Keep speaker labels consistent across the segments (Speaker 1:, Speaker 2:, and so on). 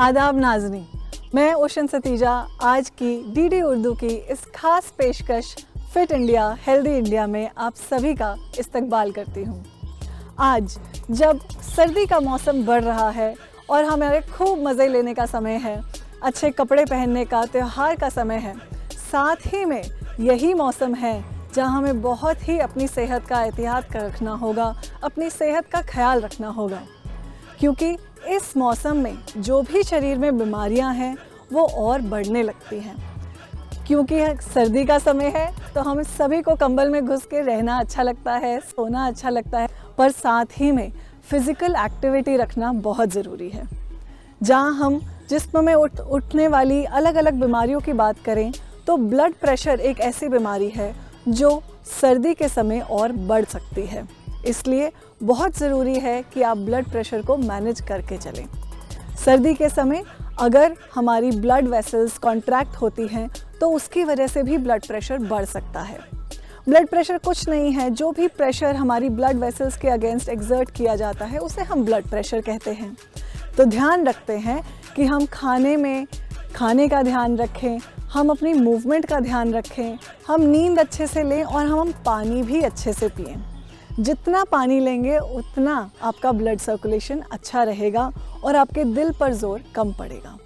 Speaker 1: आदाब नाज़रीन, मैं ओशन सतीजा आज की डीडी उर्दू की इस खास पेशकश फिट इंडिया हेल्दी इंडिया में आप सभी का इस्तकबाल करती हूँ। आज जब सर्दी का मौसम बढ़ रहा है और हमारे खूब मज़े लेने का समय है, अच्छे कपड़े पहनने का, त्यौहार का समय है, साथ ही में यही मौसम है जहाँ हमें बहुत ही अपनी सेहत का एहतियात रखना होगा, अपनी सेहत का ख्याल रखना होगा, क्योंकि इस मौसम में जो भी शरीर में बीमारियां हैं वो और बढ़ने लगती हैं। क्योंकि सर्दी का समय है तो हम सभी को कंबल में घुस के रहना अच्छा लगता है, सोना अच्छा लगता है, पर साथ ही में फ़िज़िकल एक्टिविटी रखना बहुत ज़रूरी है। जहाँ हम जिस्म में उठने वाली अलग अलग बीमारियों की बात करें तो ब्लड प्रेशर एक ऐसी बीमारी है जो सर्दी के समय और बढ़ सकती है। इसलिए बहुत ज़रूरी है कि आप ब्लड प्रेशर को मैनेज करके चलें। सर्दी के समय अगर हमारी ब्लड वेसल्स कॉन्ट्रैक्ट होती हैं तो उसकी वजह से भी ब्लड प्रेशर बढ़ सकता है। ब्लड प्रेशर कुछ नहीं है, जो भी प्रेशर हमारी ब्लड वेसल्स के अगेंस्ट एक्सर्ट किया जाता है उसे हम ब्लड प्रेशर कहते हैं। तो ध्यान रखते हैं कि हम खाने का ध्यान रखें, हम अपनी मूवमेंट का ध्यान रखें, हम नींद अच्छे से लें और हम पानी भी अच्छे से पिएं। जितना पानी लेंगे उतना आपका ब्लड सर्कुलेशन अच्छा रहेगा और आपके दिल पर ज़ोर कम पड़ेगा।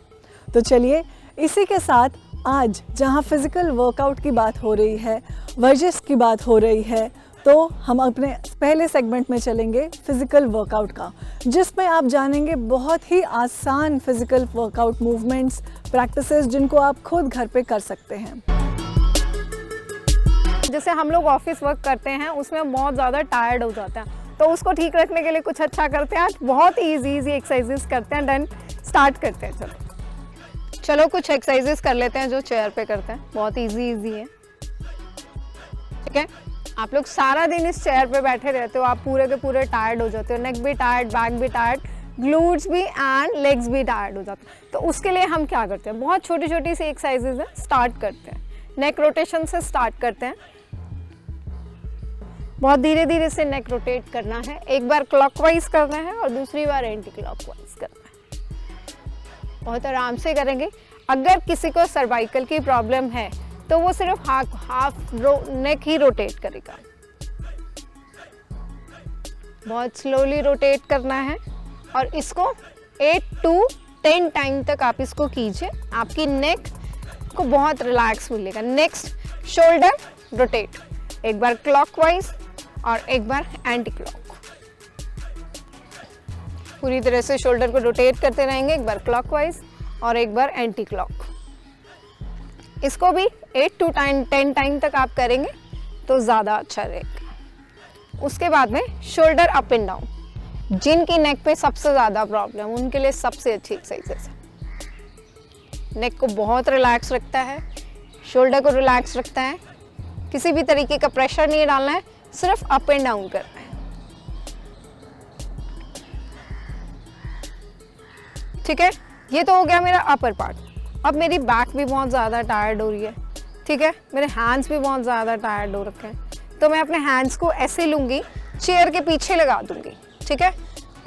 Speaker 1: तो चलिए इसी के साथ आज जहाँ फ़िज़िकल वर्कआउट की बात हो रही है, वर्जिश की बात हो रही है, तो हम अपने पहले सेगमेंट में चलेंगे फ़िज़िकल वर्कआउट का, जिसमें आप जानेंगे बहुत ही आसान फ़िज़िकल वर्कआउट मूवमेंट्स, प्रैक्टिसेस जिनको आप खुद घर पे कर सकते हैं।
Speaker 2: जैसे हम लोग ऑफिस वर्क करते हैं उसमें बहुत ज़्यादा टायर्ड हो जाते हैं, तो उसको ठीक रखने के लिए कुछ अच्छा करते हैं। आज बहुत इजी एक्सरसाइजेस करते हैं। डन, स्टार्ट करते हैं। चलो कुछ एक्सरसाइजेस कर लेते हैं जो चेयर पे करते हैं। बहुत इजी है। ठीक है, आप लोग सारा दिन इस चेयर पे बैठे रहते हो, आप पूरे के पूरे टायर्ड हो जाते हो, नेक भी टायर्ड, बैक भी टायर्ड, ग्लूट्स भी एंड लेग्स भी टायर्ड हो जाते हैं। तो उसके लिए हम क्या करते हैं, बहुत छोटी छोटी सी एक्सरसाइजेज हैं, स्टार्ट करते हैं। नेक रोटेशन से स्टार्ट करते हैं। बहुत धीरे धीरे से नेक रोटेट करना है। एक बार क्लॉकवाइज करना है और दूसरी बार एंटी क्लॉकवाइज करना है। बहुत आराम से करेंगे। अगर किसी को सर्वाइकल की प्रॉब्लम है तो वो सिर्फ हाफ नेक ही रोटेट करेगा। बहुत स्लोली रोटेट करना है और इसको 8 to 10 टाइम तक आप इसको कीजिए। आपकी नेक को बहुत रिलैक्स मिलेगा। नेक्स्ट, शोल्डर रोटेट, एक बार क्लॉकवाइज और एक बार एंटी क्लॉक। पूरी तरह से शोल्डर को रोटेट करते रहेंगे, एक बार क्लॉकवाइज और एक बार एंटी क्लॉक। इसको भी 8 to 10 टाइम तक आप करेंगे तो ज़्यादा अच्छा रहेगा। उसके बाद में शोल्डर अप एंड डाउन, जिनकी नेक पे सबसे ज़्यादा प्रॉब्लम, उनके लिए सबसे अच्छी एक्सरसाइज है। नेक को बहुत रिलैक्स रखता है, शोल्डर को रिलैक्स रखता है। किसी भी तरीके का प्रेशर नहीं डालना है, सिर्फ अप एंड डाउन करना है। ठीक है, ये तो हो गया मेरा अपर पार्ट। अब मेरी बैक भी बहुत ज़्यादा टायर्ड हो रही है। ठीक है, मेरे हैंड्स भी बहुत ज़्यादा टायर्ड हो रखे हैं, तो मैं अपने हैंड्स को ऐसे लूँगी, चेयर के पीछे लगा दूँगी। ठीक है,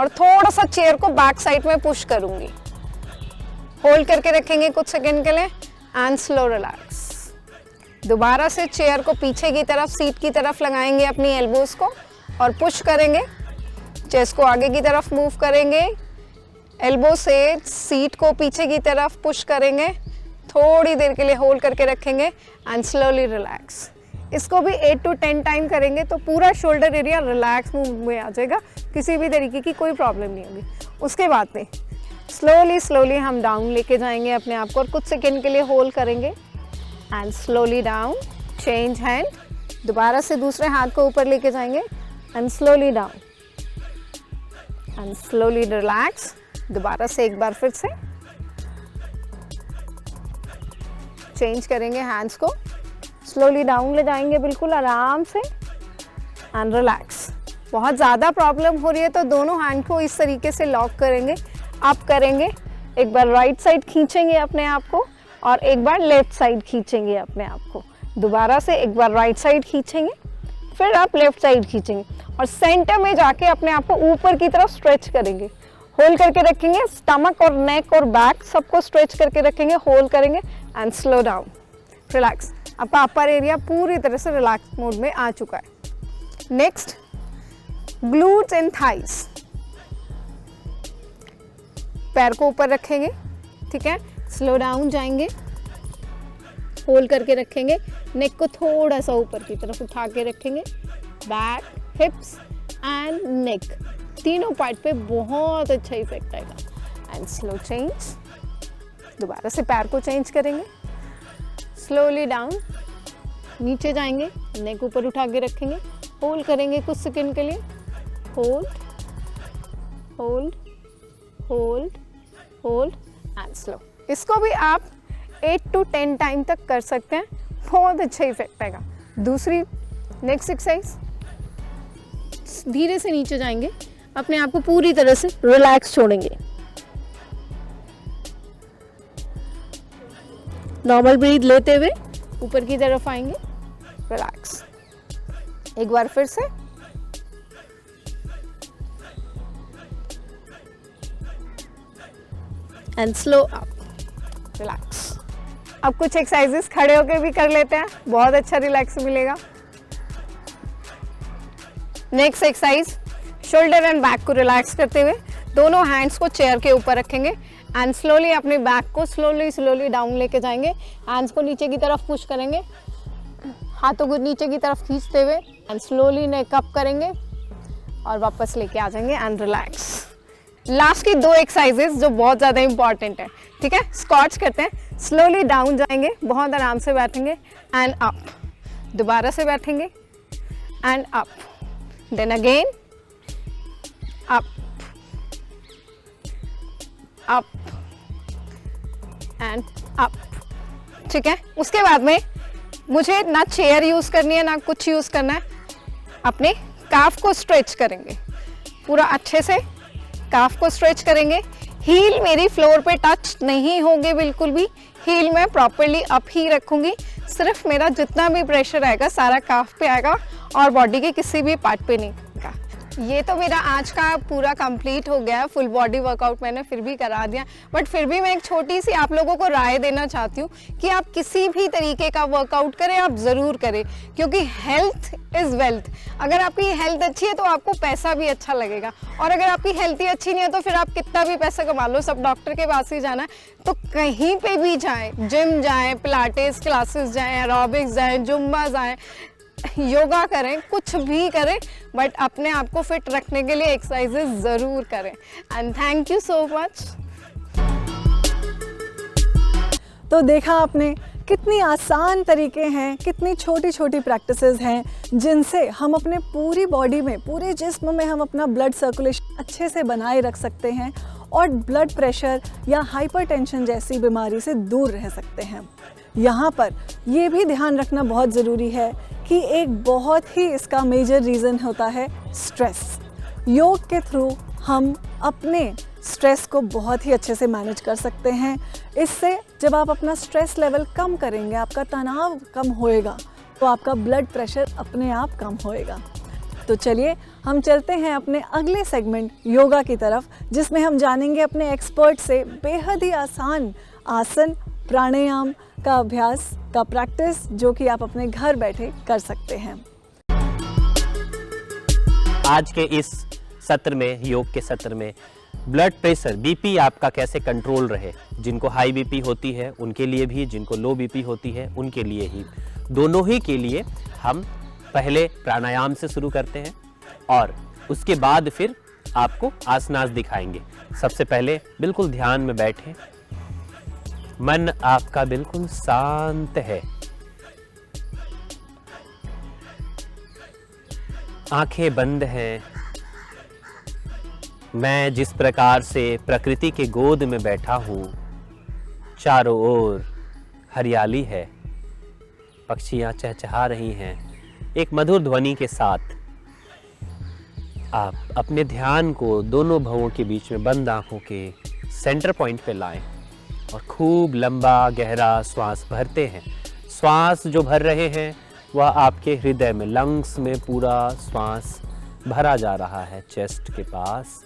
Speaker 2: और थोड़ा सा चेयर को बैक साइड में पुश करूँगी। होल्ड करके रखेंगे कुछ सेकेंड के लिए एंड स्लो रिलैक्स। दोबारा से चेयर को पीछे की तरफ, सीट की तरफ लगाएंगे अपनी एल्बोज को और पुश करेंगे। चेस्ट को आगे की तरफ मूव करेंगे, एल्बो से सीट को पीछे की तरफ पुश करेंगे। थोड़ी देर के लिए होल्ड करके रखेंगे एंड स्लोली रिलैक्स। इसको भी 8 to 10 टाइम करेंगे तो पूरा शोल्डर एरिया रिलैक्स मूव में आ जाएगा, किसी भी तरीके की कोई प्रॉब्लम नहीं होगी। उसके बाद में स्लोली हम डाउन लेके जाएंगे अपने आप को और कुछ सेकेंड के लिए होल्ड करेंगे and slowly down, change hand. दोबारा से दूसरे हाथ को ऊपर लेके जाएंगे and slowly down and slowly relax. दोबारा से एक बार फिर से चेंज करेंगे, हैंड्स को स्लोली डाउन ले जाएंगे बिल्कुल आराम से एंड रिलैक्स। बहुत ज़्यादा प्रॉब्लम हो रही है तो दोनों हैंड को इस तरीके से लॉक करेंगे, अप करेंगे। एक बार राइट साइड खींचेंगे अपने आप को और एक बार लेफ्ट साइड खींचेंगे अपने आप को। दोबारा से एक बार राइट साइड खींचेंगे, फिर आप लेफ्ट साइड खींचेंगे और सेंटर में जाके अपने आप को ऊपर की तरफ स्ट्रेच करेंगे। होल्ड करके रखेंगे, स्टमक और नेक और बैक सबको स्ट्रेच करके रखेंगे, होल्ड करेंगे एंड स्लो डाउन, रिलैक्स। आपका अपर एरिया पूरी तरह से रिलैक्स मोड में आ चुका है। Next, glutes and thighs. पैर को ऊपर रखेंगे, ठीक है, स्लो डाउन जाएंगे, होल्ड करके रखेंगे, नेक को थोड़ा सा ऊपर की तरफ उठा के रखेंगे, बैक, हिप्स एंड नेक तीनों पार्ट पे बहुत अच्छा इफेक्ट आएगा। एंड स्लो चेंज, दोबारा से पैर को चेंज करेंगे, स्लोली डाउन, नीचे जाएंगे, नेक ऊपर उठा के रखेंगे, होल्ड करेंगे कुछ सेकंड के लिए, hold hold hold hold and slow. इसको भी आप 8 to 10 टाइम तक कर सकते हैं, बहुत अच्छा इफेक्ट आएगा। दूसरी नेक्स्ट एक्सरसाइज, धीरे से नीचे जाएंगे, अपने आप को पूरी तरह से रिलैक्स छोड़ेंगे, नॉर्मल ब्रीथ लेते हुए ऊपर की तरफ आएंगे, रिलैक्स। एक बार फिर से, एंड स्लो अप, रिलैक्स। अब कुछ एक्सरसाइजेस खड़े होके भी कर लेते हैं, बहुत अच्छा रिलैक्स मिलेगा। Next exercise, shoulder and back को रिलैक्स करते हुए दोनों हैंड्स को चेयर के ऊपर रखेंगे एंड स्लोली अपने बैक को स्लोली डाउन लेके जाएंगे, हैंड्स को नीचे की तरफ पुश करेंगे, हाथों को नीचे की तरफ खींचते हुए एंड स्लोली नेक अप करेंगे और वापस लेके आ जाएंगे एंड रिलैक्स। लास्ट की दो एक्सरसाइजेस जो बहुत ज़्यादा इंपॉर्टेंट है, ठीक है, स्क्वाट्स करते हैं, स्लोली डाउन जाएंगे, बहुत आराम से बैठेंगे एंड अप, दोबारा से बैठेंगे and up, then again up up and up, ठीक है। उसके बाद में मुझे ना चेयर यूज़ करनी है ना कुछ यूज़ करना है, अपने काफ को स्ट्रेच करेंगे, पूरा अच्छे से काफ को स्ट्रेच करेंगे, हील मेरी फ्लोर पे टच नहीं होंगे बिल्कुल भी, हील मैं प्रॉपरली अप ही रखूंगी, सिर्फ मेरा जितना भी प्रेशर आएगा सारा काफ पे आएगा और बॉडी के किसी भी पार्ट पे नहीं आएगा। ये तो मेरा आज का पूरा कंप्लीट हो गया, फुल बॉडी वर्कआउट मैंने फिर भी करा दिया, बट फिर भी मैं एक छोटी सी आप लोगों को राय देना चाहती हूँ कि आप किसी भी तरीके का वर्कआउट करें, आप ज़रूर करें, क्योंकि हेल्थ इज़ वेल्थ। अगर आपकी हेल्थ अच्छी है तो आपको पैसा भी अच्छा लगेगा, और अगर आपकी हेल्थ ही अच्छी नहीं है तो फिर आप कितना भी पैसा कमा लो, सब डॉक्टर के पास ही जाना है, तो कहीं पे भी जाएं, जिम जाएं, पिलाटेस क्लासेस जाएं, एरोबिक्स जाएं, जुम्बा जाएं, योगा करें, कुछ भी करें, बट अपने आप को फिट रखने के लिए एक्सरसाइजेस ज़रूर करें। And thank you so much.
Speaker 1: तो देखा आपने कितनी आसान तरीके हैं, कितनी छोटी छोटी प्रैक्टिसेस हैं जिनसे हम अपने पूरी बॉडी में, पूरे जिस्म में हम अपना ब्लड सर्कुलेशन अच्छे से बनाए रख सकते हैं और ब्लड प्रेशर या हाइपरटेंशन जैसी बीमारी से दूर रह सकते हैं। यहाँ पर ये भी ध्यान रखना बहुत ज़रूरी है कि एक बहुत ही इसका मेजर रीज़न होता है स्ट्रेस। योग के थ्रू हम अपने स्ट्रेस को बहुत ही अच्छे से मैनेज कर सकते हैं। इससे जब आप अपना स्ट्रेस लेवल कम करेंगे, आपका तनाव कम होएगा, तो आपका ब्लड प्रेशर अपने आप कम होएगा। तो चलिए हम चलते हैं अपने अगले सेगमेंट योगा की तरफ, जिसमें हम जानेंगे अपने एक्सपर्ट से बेहद ही आसान आसन, प्राणायाम का अभ्यास का प्रैक्टिस, जो कि आप अपने घर बैठे कर सकते हैं।
Speaker 3: आज के इस सत्र में, योग के सत्र में, ब्लड प्रेशर, बीपी आपका कैसे कंट्रोल रहे। जिनको हाई बीपी होती है उनके लिए भी, जिनको लो बीपी होती है उनके लिए ही, दोनों ही के लिए हम पहले प्राणायाम से शुरू करते हैं और उसके बाद फिर आपको आसनास दिखाएंगे। सबसे पहले बिल्कुल ध्यान में बैठें, मन आपका बिल्कुल शांत है, आंखें बंद हैं। मैं जिस प्रकार से प्रकृति के गोद में बैठा हूँ, चारों ओर हरियाली है, पक्षियाँ चहचहा रही हैं, एक मधुर ध्वनि के साथ आप अपने ध्यान को दोनों भवों के बीच में बंद आंखों के सेंटर पॉइंट पे लाएं और खूब लंबा गहरा श्वास भरते हैं। श्वास जो भर रहे हैं वह आपके हृदय में, लंग्स में पूरा श्वास भरा जा रहा है, चेस्ट के पास।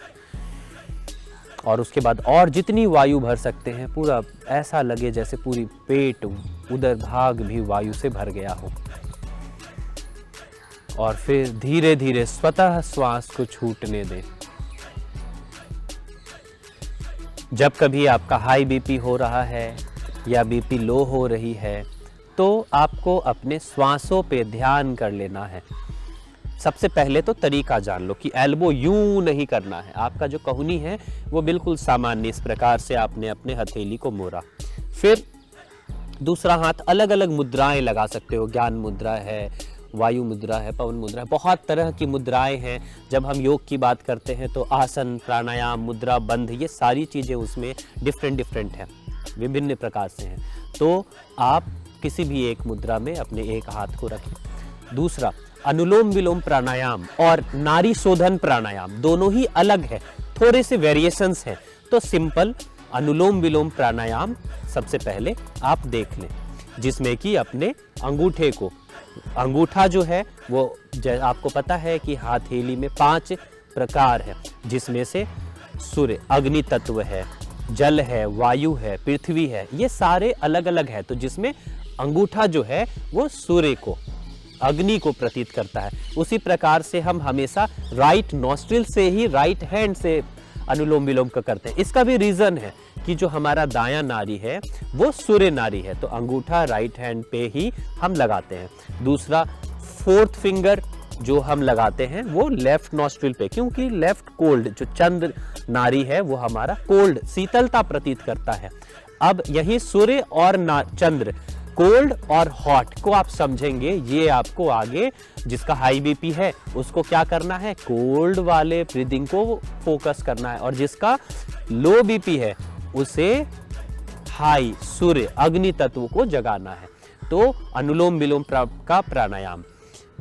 Speaker 3: और उसके बाद और जितनी वायु भर सकते हैं, पूरा ऐसा लगे जैसे पूरी पेट उधर भाग भी वायु से भर गया हो। और फिर धीरे धीरे स्वतः श्वास को छूटने दें। जब कभी आपका हाई बीपी हो रहा है या बीपी लो हो रही है, तो आपको अपने श्वासों पे ध्यान कर लेना है। सबसे पहले तो तरीका जान लो कि एल्बो यूं नहीं करना है। आपका जो कहुनी है वो बिल्कुल सामान्य इस प्रकार से आपने अपने हथेली को मोड़ा। फिर दूसरा हाथ अलग अलग मुद्राएं लगा सकते हो। ज्ञान मुद्रा है, वायु मुद्रा है, पवन मुद्रा है, बहुत तरह की मुद्राएं हैं। जब हम योग की बात करते हैं तो आसन, प्राणायाम, मुद्रा, बंध, ये सारी चीज़ें उसमें डिफरेंट हैं, विभिन्न प्रकार से हैं। तो आप किसी भी एक मुद्रा में अपने एक हाथ को रखें। दूसरा, अनुलोम विलोम प्राणायाम और नाड़ी शोधन प्राणायाम दोनों ही अलग है, थोड़े से वेरिएशंस हैं। तो सिंपल अनुलोम विलोम प्राणायाम सबसे पहले आप देख लें, जिसमें कि अपने अंगूठे को, अंगूठा जो है वो आपको पता है कि हथेली में 5 प्रकार है, जिसमें से सूर्य, अग्नि तत्व है, जल है, वायु है, पृथ्वी है, ये सारे अलग अलग है। तो जिसमें अंगूठा जो है वो सूर्य को, अग्नि को प्रतीत करता है। उसी प्रकार से हम हमेशा राइट नॉस्ट्रिल से ही राइट हैंड से अनुलोम विलोम का करते हैं। इसका भी रीजन है कि जो हमारा दायां नाड़ी है वो सूर्य नाड़ी है, तो अंगूठा राइट हैंड पे ही हम लगाते हैं। दूसरा, 4th फिंगर जो हम लगाते हैं वो लेफ्ट नॉस्ट्रिल पे, क्योंकि लेफ्ट कोल्ड, जो चंद्र नाड़ी है वो हमारा कोल्ड, शीतलता प्रतीत करता है। अब यही सूर्य और चंद्र, कोल्ड और हॉट को आप समझेंगे। ये आपको आगे जिसका हाई बीपी है उसको क्या करना है, कोल्ड वाले ब्रीदिंग को फोकस करना है, और जिसका लो बीपी है उसे हाई सूर्य, अग्नि तत्व को जगाना है। तो अनुलोम विलोम का प्राणायाम,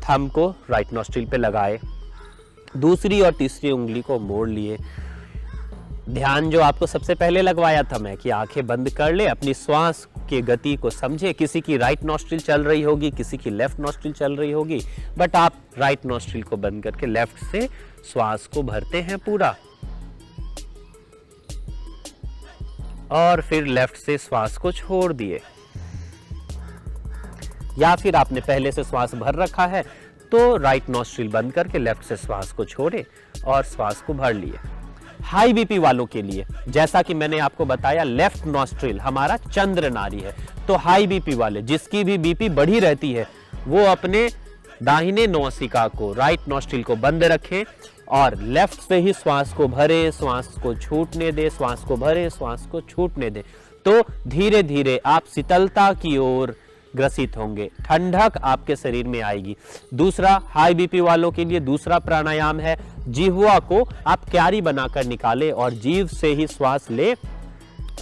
Speaker 3: थंब को राइट नॉस्ट्रिल पे लगाए, दूसरी और तीसरी उंगली को मोड़ लिए। ध्यान जो आपको सबसे पहले लगवाया था मैं, कि आंखें बंद कर ले, अपनी श्वास के गति को समझे। किसी की राइट नॉस्ट्रिल चल रही होगी, किसी की लेफ्ट नॉस्ट्रिल चल रही होगी, बट आप राइट नॉस्ट्रिल को बंद करके लेफ्ट से श्वास को भरते हैं पूरा, और फिर लेफ्ट से श्वास को छोड़ दिए। या फिर आपने पहले से श्वास भर रखा है तो राइट नॉस्ट्रिल बंद करके लेफ्ट से श्वास को छोड़े और श्वास को भर लिए। हाई बीपी वालों के लिए, जैसा कि मैंने आपको बताया, लेफ्ट नॉस्ट्रिल हमारा चंद्र नाड़ी है। तो हाई बीपी वाले, जिसकी भी बीपी बढ़ी रहती है, वो अपने दाहिने नौसिका को, राइट नॉस्ट्रिल को बंद रखें और लेफ्ट से ही श्वास को भरे, श्वास को छूटने दे, श्वास को भरे, श्वास को छूटने दे। तो धीरे धीरे आप शीतलता की ओर ग्रसित होंगे, ठंडक आपके शरीर में आएगी। दूसरा, हाई बीपी वालों के लिए दूसरा प्राणायाम है, जिह्वा को आप क्यारी बनाकर निकाले और जीभ से ही श्वास ले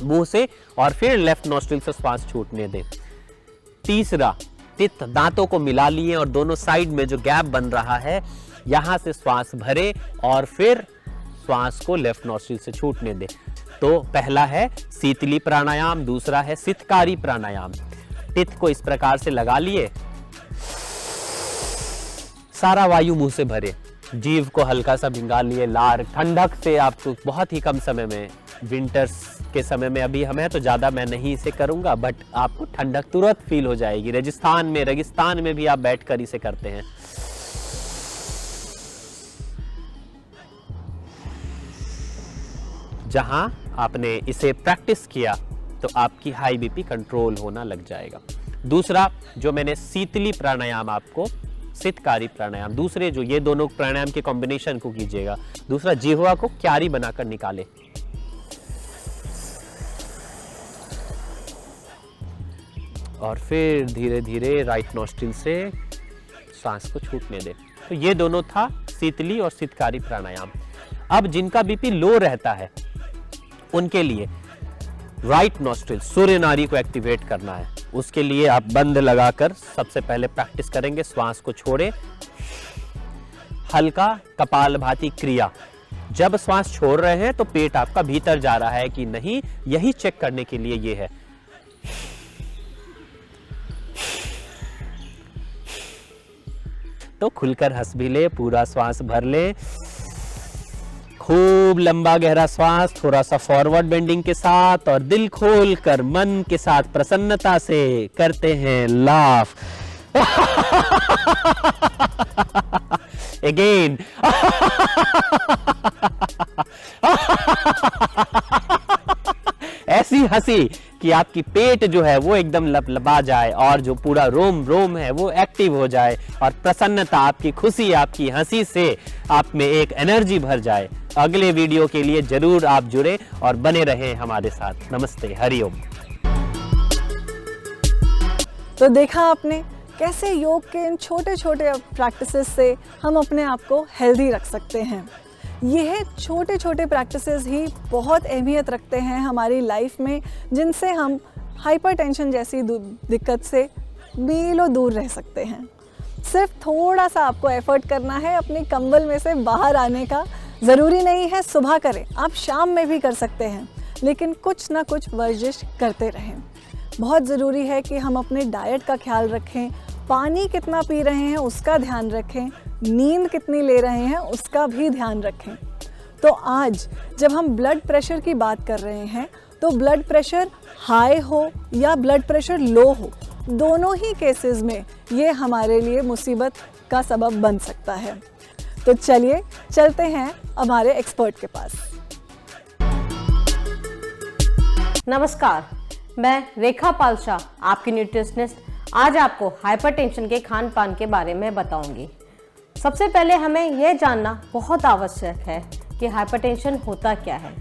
Speaker 3: मुंह से, और फिर लेफ्ट नॉस्ट्रिल से श्वास छूटने दें। तीसरा, तित दांतों को मिला लिए और दोनों साइड में जो गैप बन रहा है यहां से श्वास भरे और फिर श्वास को लेफ्ट नॉस्ट्रिल से छूटने दें। तो पहला है शीतली प्राणायाम, दूसरा है शीतकारी प्राणायाम। टित को इस प्रकार से लगा लिए, सारा वायु मुंह से भरे, जीभ को हल्का सा भिंगा लिए, लार, ठंडक से आपको बहुत ही कम समय में, विंटर्स के समय में अभी हम हैं तो ज्यादा मैं नहीं इसे करूंगा, बट आपको ठंडक तुरंत फील हो जाएगी। राजस्थान में, रेगिस्तान में भी आप बैठकर इसे करते हैं। जहां आपने इसे प्रैक्टिस किया तो आपकी हाई बीपी कंट्रोल होना लग जाएगा। दूसरा जो मैंने शीतली प्राणायाम आपको, शीतकारी प्राणायाम, दूसरे जो ये दोनों प्राणायाम के कॉम्बिनेशन को कीजिएगा। दूसरा, जिह्वा को क्यारी बनाकर निकाले और फिर धीरे धीरे राइट नॉस्ट्रिल से सांस को छूटने दे। तो ये दोनों था शीतली और शीतकारी प्राणायाम। अब जिनका बीपी लो रहता है उनके लिए राइट नॉस्ट्रिल, सूर्य नाड़ी को एक्टिवेट करना है। उसके लिए आप बंद लगाकर सबसे पहले प्रैक्टिस करेंगे, श्वास को छोड़े, हल्का कपालभाति क्रिया। जब श्वास छोड़ रहे हैं तो पेट आपका भीतर जा रहा है कि नहीं, यही चेक करने के लिए ये है। तो खुलकर हंस भी ले, पूरा श्वास भर ले, खूब खूब लंबा गहरा श्वास, थोड़ा सा फॉरवर्ड बेंडिंग के साथ, और दिल खोल कर मन के साथ प्रसन्नता से करते हैं लाफ। अगेन। ऐसी हंसी कि आपकी पेट जो है वो एकदम लबलबा जाए और जो पूरा रोम रोम है वो एक्टिव हो जाए, और प्रसन्नता, आपकी खुशी, आपकी हंसी से आप में एक एनर्जी भर जाए। अगले वीडियो के लिए जरूर आप जुड़े और बने रहें हमारे साथ। नमस्ते, हरिओम।
Speaker 1: तो देखा आपने कैसे योग के इन छोटे छोटे प्रैक्टिसेस से हम अपने आप को हेल्दी रख सकते हैं। यह छोटे छोटे प्रैक्टिसेस ही बहुत अहमियत रखते हैं हमारी लाइफ में, जिनसे हम हाइपरटेंशन जैसी दिक्कत से मीलों दूर रह सकते हैं। सिर्फ थोड़ा सा आपको एफर्ट करना है अपने कंबल में से बाहर आने का। ज़रूरी नहीं है सुबह करें, आप शाम में भी कर सकते हैं, लेकिन कुछ ना कुछ वर्जिश करते रहें। बहुत ज़रूरी है कि हम अपने डाइट का ख्याल रखें, पानी कितना पी रहे हैं उसका ध्यान रखें, नींद कितनी ले रहे हैं उसका भी ध्यान रखें। तो आज जब हम ब्लड प्रेशर की बात कर रहे हैं, तो ब्लड प्रेशर हाई हो या ब्लड प्रेशर लो हो, दोनों ही केसेस में ये हमारे लिए मुसीबत का सबब बन सकता है। तो चलिए चलते हैं हमारे एक्सपर्ट के पास।
Speaker 4: नमस्कार, मैं रेखा पालशाह, आपकी न्यूट्रिशनिस्ट, आज आपको हाइपरटेंशन के खान पान के बारे में बताऊंगी। सबसे पहले हमें यह जानना बहुत आवश्यक है कि हाइपरटेंशन होता क्या है।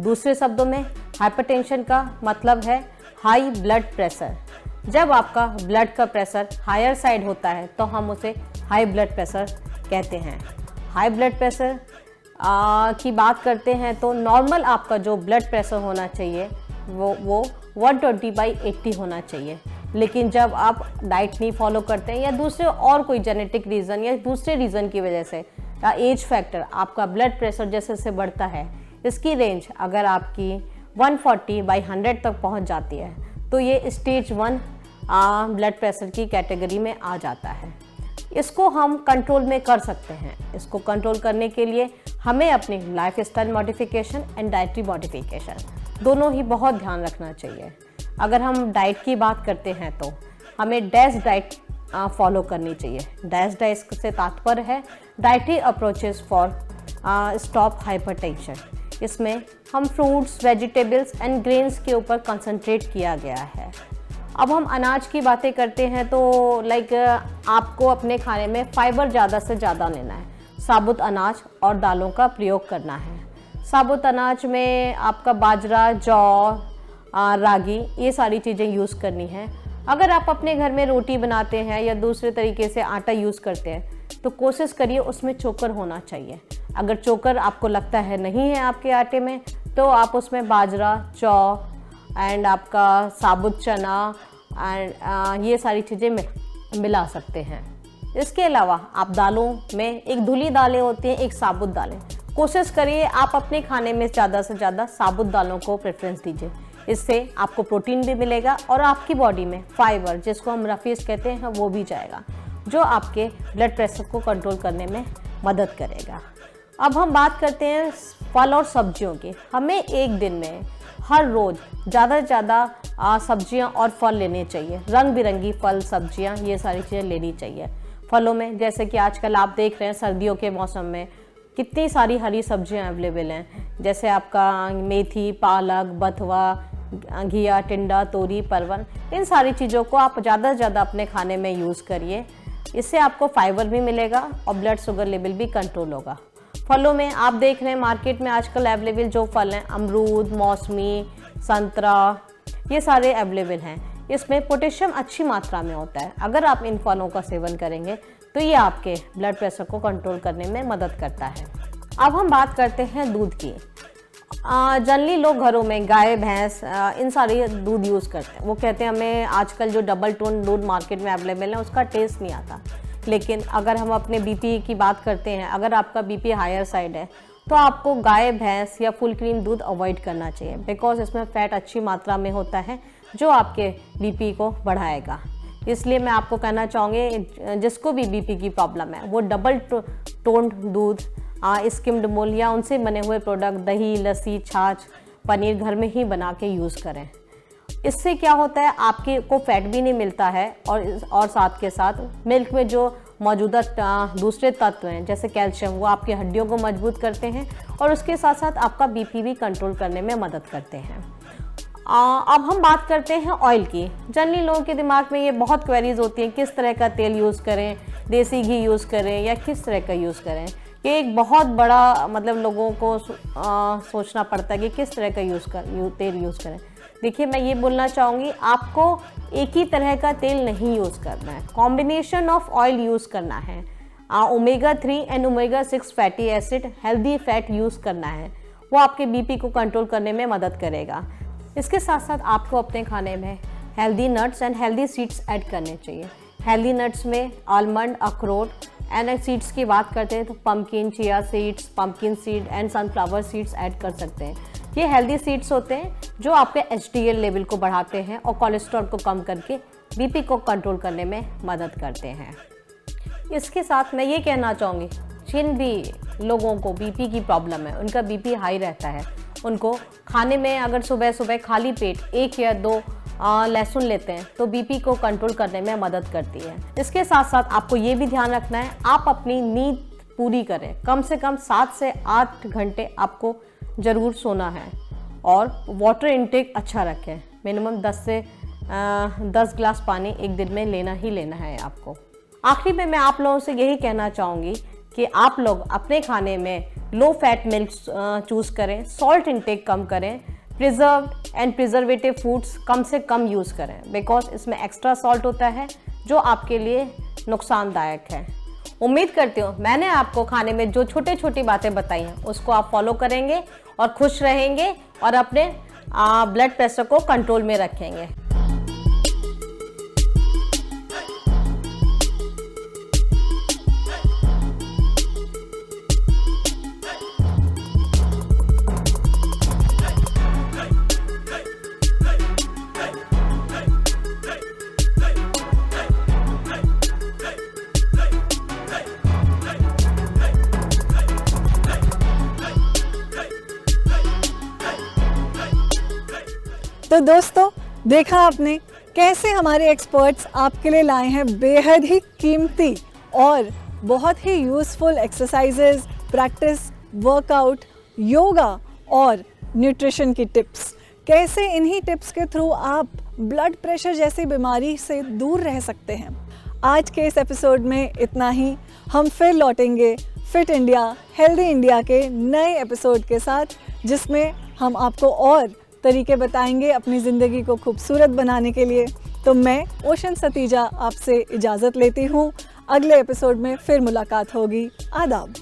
Speaker 4: दूसरे शब्दों में हाइपरटेंशन का मतलब है हाई ब्लड प्रेशर। जब आपका ब्लड का प्रेशर हायर साइड होता है तो हम उसे हाई ब्लड प्रेशर कहते हैं। हाई ब्लड प्रेशर की बात करते हैं तो नॉर्मल आपका जो ब्लड प्रेशर होना चाहिए वो 120/80 होना चाहिए। लेकिन जब आप डाइट नहीं फॉलो करते हैं या दूसरे और कोई जेनेटिक रीज़न या दूसरे रीज़न की वजह से या एज फैक्टर, आपका ब्लड प्रेशर जैसे जैसे बढ़ता है, इसकी रेंज अगर आपकी 140/100 तक पहुंच जाती है तो ये स्टेज 1 ब्लड प्रेशर की कैटेगरी में आ जाता है। इसको हम कंट्रोल में कर सकते हैं। इसको कंट्रोल करने के लिए हमें अपनी life style modification and dietary modification दोनों ही बहुत ध्यान रखना चाहिए। अगर हम डाइट की बात करते हैं तो हमें डैश डाइट फॉलो करनी चाहिए। डैश डाइट से तात्पर्य है dietary approaches for stop hypertension. इसमें हम फ्रूट्स, वेजिटेबल्स एंड ग्रेन्स के ऊपर कंसंट्रेट किया गया है। अब हम अनाज की बातें करते हैं तो आपको अपने खाने में फाइबर ज़्यादा से ज़्यादा लेना है। साबुत अनाज और दालों का प्रयोग करना है। साबुत अनाज में आपका बाजरा, जौ, रागी, ये सारी चीज़ें यूज़ करनी है। अगर आप अपने घर में रोटी बनाते हैं या दूसरे तरीके से आटा यूज़ करते हैं तो कोशिश करिए उसमें चोकर होना चाहिए। अगर चोकर आपको लगता है नहीं है आपके आटे में तो आप उसमें बाजरा, जौ एंड आपका साबुत चना एंड ये सारी चीज़ें मिला सकते हैं। इसके अलावा आप दालों में एक धुली दालें होती हैं, एक साबुत दालें। कोशिश करिए आप अपने खाने में ज़्यादा से ज़्यादा साबुत दालों को प्रेफरेंस दीजिए। इससे आपको प्रोटीन भी मिलेगा और आपकी बॉडी में फाइबर, जिसको हम रफीज कहते हैं, वो भी जाएगा, जो आपके ब्लड प्रेशर को कंट्रोल करने में मदद करेगा। अब हम बात करते हैं फल और सब्जियों की। हमें एक दिन में हर रोज़ ज़्यादा से ज़्यादा सब्जियां और फल लेने चाहिए। रंग बिरंगी फल, सब्जियां, ये सारी चीज़ें लेनी चाहिए। फलों में जैसे कि आजकल आप देख रहे हैं सर्दियों के मौसम में कितनी सारी हरी सब्जियां अवेलेबल हैं, जैसे आपका मेथी, पालक, बथुआ, घिया, टिंडा, तोरी, परवल। इन सारी चीज़ों को आप ज़्यादा से ज़्यादा अपने खाने में यूज़ करिए। इससे आपको फाइबर भी मिलेगा और ब्लड शुगर लेवल भी कंट्रोल होगा। फलों में आप देख रहे हैं मार्केट में आजकल अवेलेबल जो फल हैं, अमरूद, मौसमी, संतरा, ये सारे अवेलेबल हैं। इसमें पोटेशियम अच्छी मात्रा में होता है। अगर आप इन फलों का सेवन करेंगे तो ये आपके ब्लड प्रेशर को कंट्रोल करने में मदद करता है। अब हम बात करते हैं दूध की। जनरली लोग घरों में गाय, भैंस, इन सारी दूध यूज़ करते हैं। वो कहते हैं हमें आजकल जो डबल टोन दूध मार्केट में अवेलेबल है उसका टेस्ट नहीं आता। लेकिन अगर हम अपने बीपी की बात करते हैं, अगर आपका बीपी हायर साइड है तो आपको गाय, भैंस या फुल क्रीम दूध अवॉइड करना चाहिए, बिकॉज इसमें फैट अच्छी मात्रा में होता है जो आपके बीपी को बढ़ाएगा। इसलिए मैं आपको कहना चाहूँगी जिसको भी बीपी की प्रॉब्लम है वो डबल टोन्ड दूध स्किम्ड मिल्क या उनसे बने हुए प्रोडक्ट, दही, लस्सी, छाछ, पनीर घर में ही बना के यूज़ करें। इससे क्या होता है, आपके को फैट भी नहीं मिलता है और साथ के साथ मिल्क में जो मौजूदा दूसरे तत्व हैं जैसे कैल्शियम, वो आपकी हड्डियों को मजबूत करते हैं और उसके साथ साथ आपका बीपी भी कंट्रोल करने में मदद करते हैं। अब हम बात करते हैं ऑयल की। जनरली लोगों के दिमाग में ये बहुत क्वेरीज होती हैं, किस तरह का तेल यूज़ करें, देसी घी यूज़ करें या किस तरह का यूज़ करें। ये एक बहुत बड़ा मतलब लोगों को सोचना पड़ता है कि किस तरह का तेल यूज़ करें। देखिए, मैं ये बोलना चाहूँगी, आपको एक ही तरह का तेल नहीं यूज़ करना है, कॉम्बिनेशन ऑफ ऑयल यूज़ करना है। Omega 3 and omega 6 fatty acid, healthy fat use करना है, वो आपके बीपी को कंट्रोल करने में मदद करेगा। इसके साथ साथ आपको अपने खाने में healthy nuts and healthy seeds add करने चाहिए। हेल्दी नट्स में आलमंड, अखरोट, एंड सीड्स की बात करते हैं तो pumpkin, chia seeds, pumpkin seed and sunflower seeds add कर सकते हैं। ये हेल्दी सीड्स होते हैं जो आपके HDL लेवल को बढ़ाते हैं और कोलेस्ट्रॉल को कम करके बीपी को कंट्रोल करने में मदद करते हैं। इसके साथ मैं ये कहना चाहूँगी, जिन भी लोगों को बीपी की प्रॉब्लम है, उनका बीपी हाई रहता है, उनको खाने में अगर सुबह सुबह खाली पेट 1 या 2 लहसुन लेते हैं तो बीपी को कंट्रोल करने में मदद करती है। इसके साथ साथ आपको ये भी ध्यान रखना है, आप अपनी नींद पूरी करें, कम से कम 7 से 8 घंटे आपको ज़रूर सोना है और वाटर इनटेक अच्छा रखें। मिनिमम 10 ग्लास पानी एक दिन में लेना ही लेना है आपको। आखिरी में मैं आप लोगों से यही कहना चाहूँगी कि आप लोग अपने खाने में लो फैट मिल्क चूज़ करें, सॉल्ट इनटेक कम करें, प्रिजर्व्ड एंड प्रिजर्वेटिव फूड्स कम से कम यूज़ करें, बिकॉज इसमें एक्स्ट्रा सॉल्ट होता है जो आपके लिए नुकसानदायक है। उम्मीद करती हूँ मैंने आपको खाने में जो छोटी छोटी बातें बताई हैं उसको आप फॉलो करेंगे और खुश रहेंगे और अपने ब्लड प्रेशर को कंट्रोल में रखेंगे।
Speaker 1: तो दोस्तों, देखा आपने कैसे हमारे एक्सपर्ट्स आपके लिए लाए हैं बेहद ही कीमती और बहुत ही useful exercises, practice, workout, yoga और न्यूट्रिशन की टिप्स। कैसे इन्हीं टिप्स के थ्रू आप ब्लड प्रेशर जैसी बीमारी से दूर रह सकते हैं। आज के इस एपिसोड में इतना ही। हम फिर लौटेंगे फिट इंडिया, हेल्दी इंडिया के नए एपिसोड के साथ, जिसमें हम आपको और तरीके बताएंगे अपनी ज़िंदगी को खूबसूरत बनाने के लिए। तो मैं ओशन सतीजा आपसे इजाज़त लेती हूँ। अगले एपिसोड में फिर मुलाकात होगी। आदाब।